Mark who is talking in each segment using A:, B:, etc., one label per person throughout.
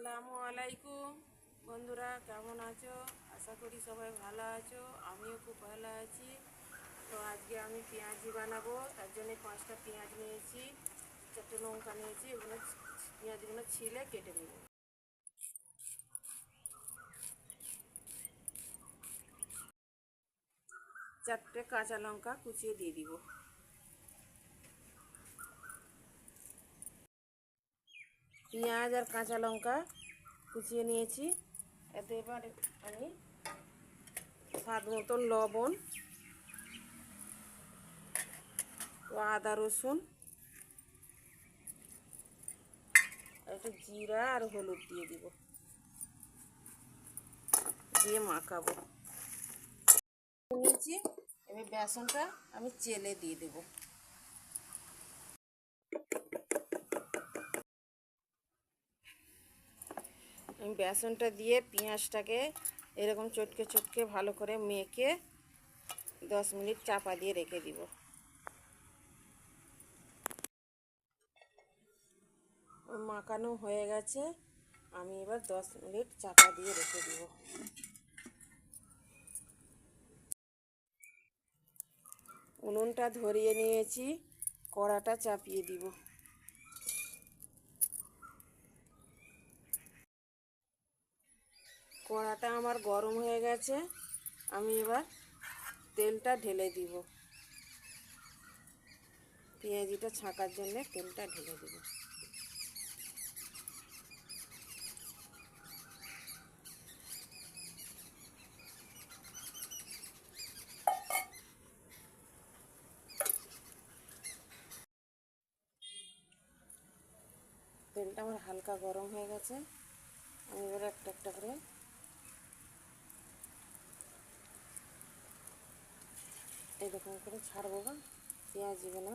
A: আসসালামু আলাইকুম বন্ধুরা, কেমন আছো? আশা করি সবাই ভালো আছো। আমিও খুব ভালো আছি। তো আজকে আমি পেঁয়াজি বানাবো, তার জন্য 5টা পেঁয়াজ নিয়েছি, 4টে লঙ্কা নিয়েছি। এগুলো পেঁয়াজগুলো ছিলে কেটে নেব। 4টে কাঁচা লঙ্কা কুচিয়ে দিয়ে দিব। পেঁয়াজ আর কাঁচা লঙ্কা কুচিয়ে নিয়েছি। এতে এবার আমি স্বাদ মতন লবণ, আদা রসুন, একটু জিরা আর হলুদ দিয়ে দিব, দিয়ে মাখাবো নিয়েছি। এবার বেসনটা আমি চেলে দিয়ে দেব। আমি বেসনটা দিয়ে পেঁয়াজটাকে এরকম চটকে চটকে ভালো করে মেখে 10 মিনিট চাপা দিয়ে রেখে দিব। মাখানো হয়ে গেছে, আমি এবার 10 মিনিট চাপা দিয়ে রেখে দিব। উনুনটা ধরিয়ে নিয়েছি, কড়াটা চাপিয়ে দিব। কড়াটা আমার গরম হয়ে গেছে, আমি এবার তেলটা ঢেলে দিব। পেঁয়াজিটা ছাঁকার জন্য তেলটা ঢেলে দিব। তেলটা আমার হালকা গরম হয়ে গেছে, আমি এবার একটা একটা করে এরকম করে ছাড়বো পেঁয়াজিগুলো।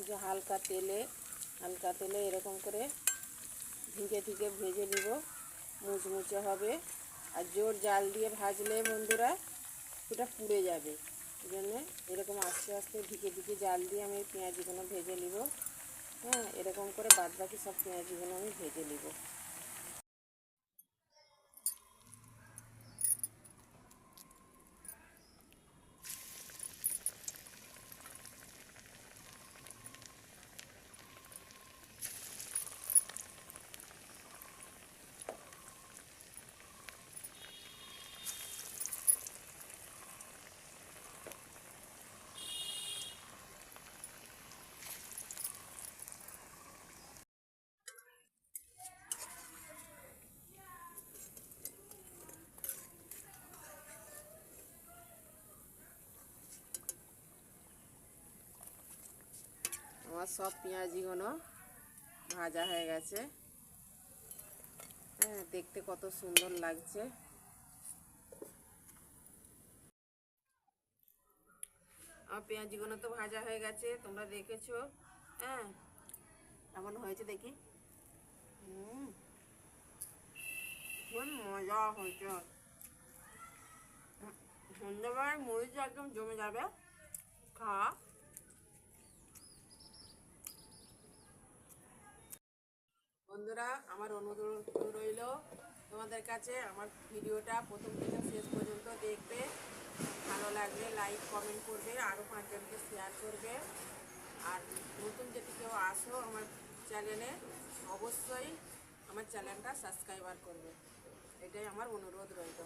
A: যে হালকা তেলে এরকম করে ঢেকে ঢেকে ভেজে নিব, মুচমুচে হবে। আর জোর জাল দিয়ে ভাজলে বন্ধুরা সেটা পুড়ে যাবে। এই জন্যে এরকম আস্তে আস্তে ঢেকে ঢেকে জাল দিয়ে আমি পেঁয়াজিগুলো ভেজে নিব। হ্যাঁ, এরকম করে বাদবাকি সব পেঁয়াজিগুলো আমি ভেজে নিব। আমার সব পেঁয়াজিগুলো ভাজা হয়ে গেছে। হ্যাঁ, দেখতে কত সুন্দর লাগছে। আমার পেঁয়াজিগুলো তো ভাজা হয়ে গেছে, তোমরা দেখেছো। হ্যাঁ, কেমন হয়েছে দেখি। খুব মজা হয়েছে। সন্ধ্যাবেলায় মরিচ একদম জমে যাবে। খাওয়া বন্ধুরা, আমার অনুরোধ রইল তোমাদের কাছে আমার ভিডিওটা প্রথম থেকে শেষ পর্যন্ত দেখবে। ভালো লাগলে লাইক কমেন্ট করবে, আরও 5জনকে শেয়ার করবে। আর নতুন যদি কেউ আসো আমার চ্যানেলে, অবশ্যই আমার চ্যানেলটা সাবস্ক্রাইবার করবে। এটাই আমার অনুরোধ রইল।